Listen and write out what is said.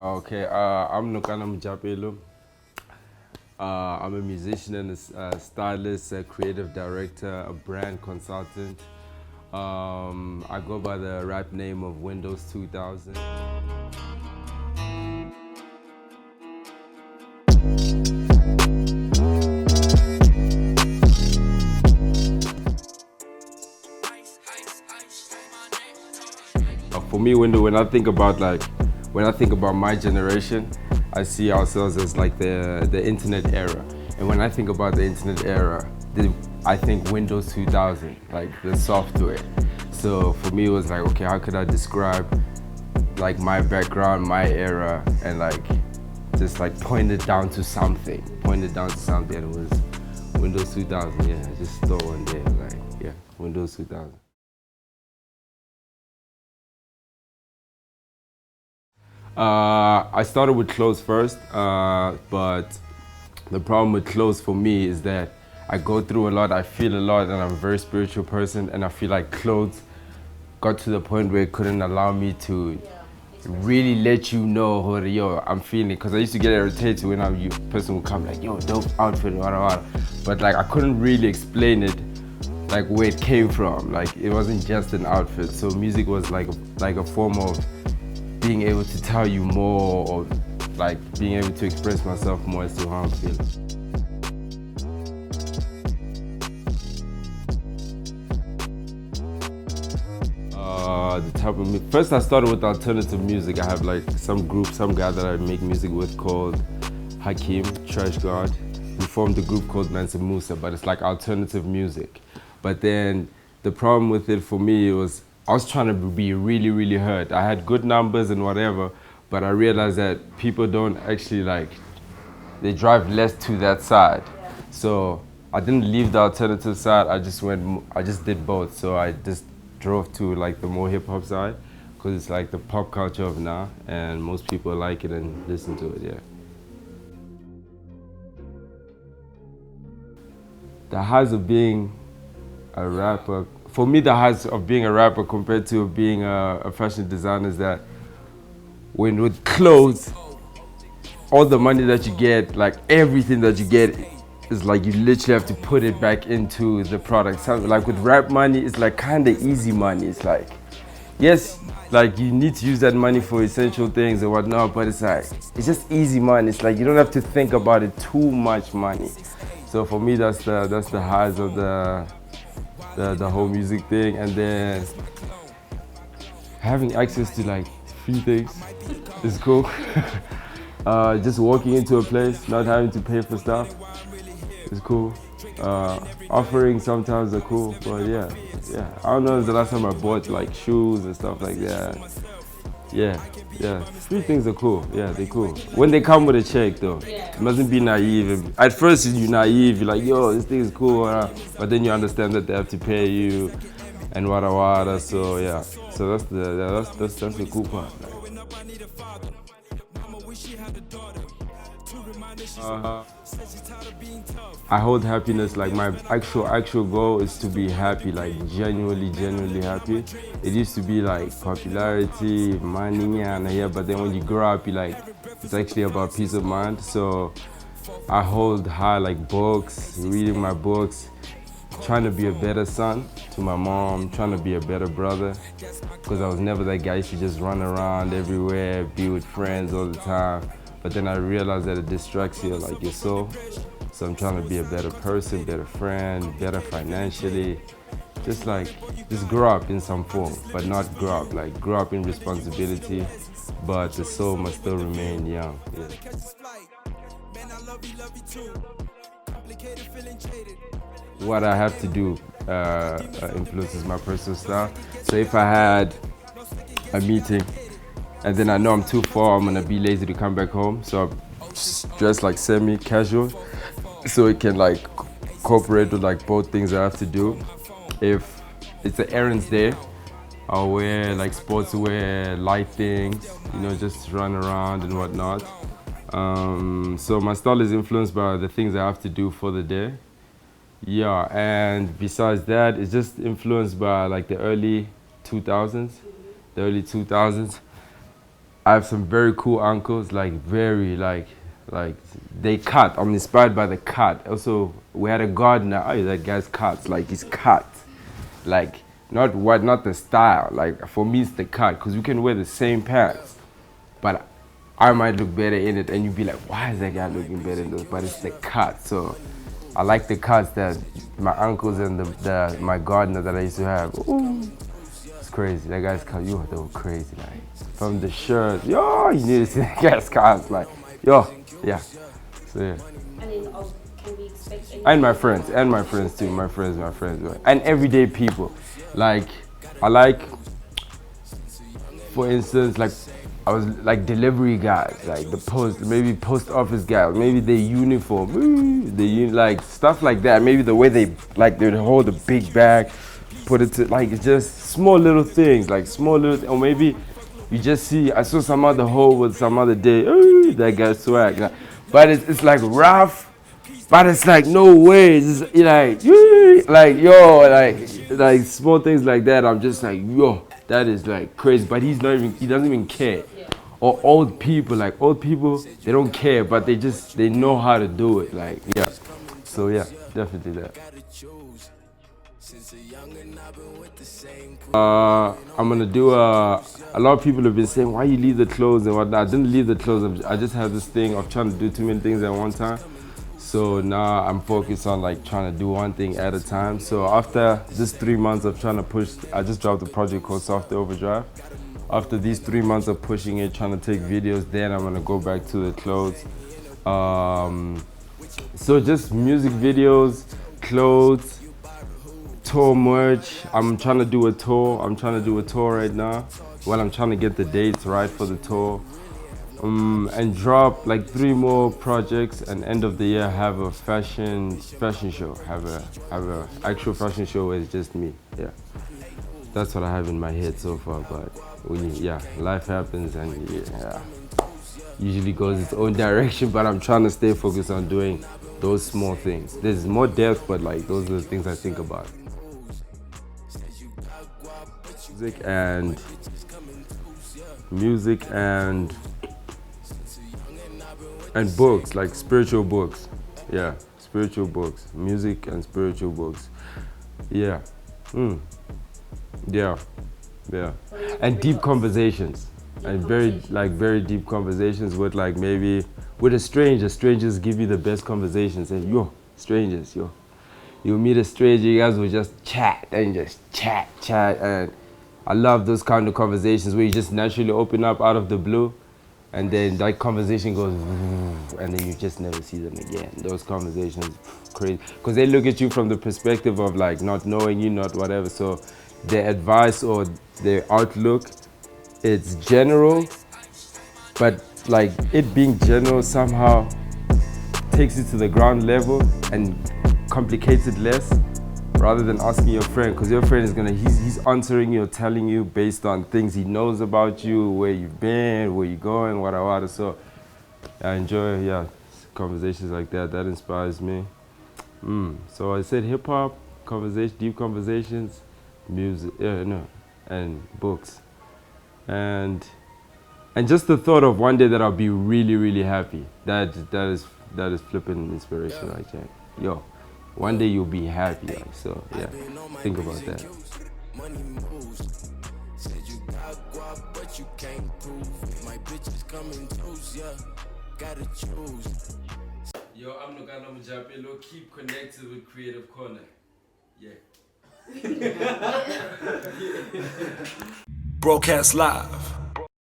Okay, I'm Nokana Mjapelo. I'm a musician and a stylist, a creative director, a brand consultant. I go by the rap name of Windows 2000. For me, when I think about my generation, I see ourselves as like the internet era. And when I think about the internet era, I think Windows 2000, like the software. So for me, it was like, okay, how could I describe like my background, my era, and like just like point it down to something. And it was Windows 2000. Yeah, just throw one there, like yeah, Windows 2000. I started with clothes first, but the problem with clothes for me is that I go through a lot, I feel a lot, and I'm a very spiritual person, and I feel like clothes got to the point where it couldn't allow me to really let you know what yo I'm feeling, because I used to get irritated when a person would come like yo dope outfit whatever, but like I couldn't really explain it like where it came from. Like it wasn't just an outfit, so music was like a form of being able to tell you more, or like being able to express myself more as to how I'm feeling. The type of first I started with alternative music. I have like some group, some guy that I make music with called Hakim Trash God. We formed a group called Mansa Musa, but it's like alternative music. But then the problem with it for me was I was trying to be really heard. I had good numbers and whatever, but I realized that people don't actually like, they drive less to that side. So I didn't leave the alternative side. I just did both. So I just drove to like the more hip hop side, because it's like the pop culture of now, and most people like it and listen to it. Yeah. The highs of being a rapper, for me, the highs of being a rapper compared to being a fashion designer is that when with clothes, all the money that you get, like everything that you get, is like you literally have to put it back into the product. So, like with rap money, it's like kind of easy money. It's like, yes, like you need to use that money for essential things and whatnot, but it's like, it's just easy money. It's like you don't have to think about it too much money. So for me, that's the highs of the whole music thing, and then having access to like free things is cool. Just walking into a place, not having to pay for stuff is cool. Offering sometimes are cool, but yeah. I don't know the last time I bought like shoes and stuff like that. Yeah. Free things are cool. Yeah, they're cool. When they come with a check though, you mustn't be naive. At first you're naive, you're like, yo, this thing is cool, but then you understand that they have to pay you and wada. So yeah, so that's the cool part. Uh, I hold happiness, like my actual goal is to be happy, like genuinely happy. It used to be like popularity, money, and yeah, but then when you grow up, you like, it's actually about peace of mind. So I hold high like books, reading my books, trying to be a better son to my mom, trying to be a better brother, because I was never that guy who used to just run around everywhere, be with friends all the time. But then I realized that it distracts you, like your soul. So I'm trying to be a better person, better friend, better financially. Just grow up in some form, but not grow up in responsibility, but the soul must still remain young. Yeah. What I have to do influences my personal style. So if I had a meeting and then I know I'm too far, I'm gonna be lazy to come back home. So I dress like semi-casual, so it can like cooperate with like both things I have to do. If it's an errands day, I'll wear like sportswear, light things, just run around and whatnot. So my style is influenced by the things I have to do for the day. Yeah, and besides that, it's just influenced by like the early 2000s. I have some very cool uncles, like very like they cut. I'm inspired by the cut. Also, we had a gardener. Oh, that guy's cuts. Like he's cut. Like not the style. Like for me, it's the cut because we can wear the same pants, but I might look better in it, and you'd be like, why is that guy looking better in this? But it's the cut. So I like the cuts that my uncles and my gardener that I used to have. Ooh, it's crazy. That guy's cut. You they were crazy. Like from the shirt, yo, you need to see that guy's cuts. Like, yo, yeah. So yeah. And then, can we expect any? And my friends too. My friends, and everyday people. Like I like, for instance, like I was like delivery guys, like maybe post office guys, maybe their uniform, like stuff like that. Maybe the way they hold a big bag, put it to like it's just small little things, like small little, or maybe you just see I saw some other hoe with some other day, that guy swag, but it's like rough. But it's like no way. It's like yo, like small things like that. I'm just like yo, that is like crazy. But he doesn't even care. Yeah. Or old people, they don't care, but they know how to do it. Like yeah. So yeah, definitely that. I'm gonna do a lot of people have been saying why you leave the clothes and whatnot. I didn't leave the clothes. I just had this thing of trying to do too many things at one time. So now I'm focused on like trying to do one thing at a time. So after this 3 months of trying to push, I just dropped a project called Software Overdrive. After these 3 months of pushing it, trying to take videos, then I'm gonna go back to the clothes. So just music videos, clothes, tour merch. I'm trying to do a tour. Right now. Well, I'm trying to get the dates right for the tour. And drop like 3 more projects, and end of the year have a fashion show. Have a actual fashion show where it's just me. Yeah, that's what I have in my head so far. But life happens, and yeah, usually goes its own direction. But I'm trying to stay focused on doing those small things. There's more depth, but like those are the things I think about. Music and books, like spiritual books. Yeah, spiritual books. Music and spiritual books. Yeah. Yeah. And deep conversations. And very deep conversations with like maybe with a stranger. Strangers give you the best conversations. And strangers. You meet a stranger, you guys will just chat and chat. And I love those kind of conversations where you just naturally open up out of the blue. And then that conversation goes, and then you just never see them again. Those conversations, crazy. Because they look at you from the perspective of like not knowing you, not whatever. So their advice or their outlook, it's general, but like it being general somehow takes it to the ground level and complicates it less. Rather than asking your friend, because your friend is he's answering you or telling you based on things he knows about you, where you've been, where you're going, whatever. So I enjoy, conversations like that. That inspires me. So I said hip hop, deep conversations, music, and books, and just the thought of one day that I'll be really, really happy. That is flipping inspiration, like that. Yo. One day you'll be happy, like, so yeah, think about that. Yo, I'm Nogana Mujapelo. Keep connected with KreativeKornerr. Yeah. Broadcast live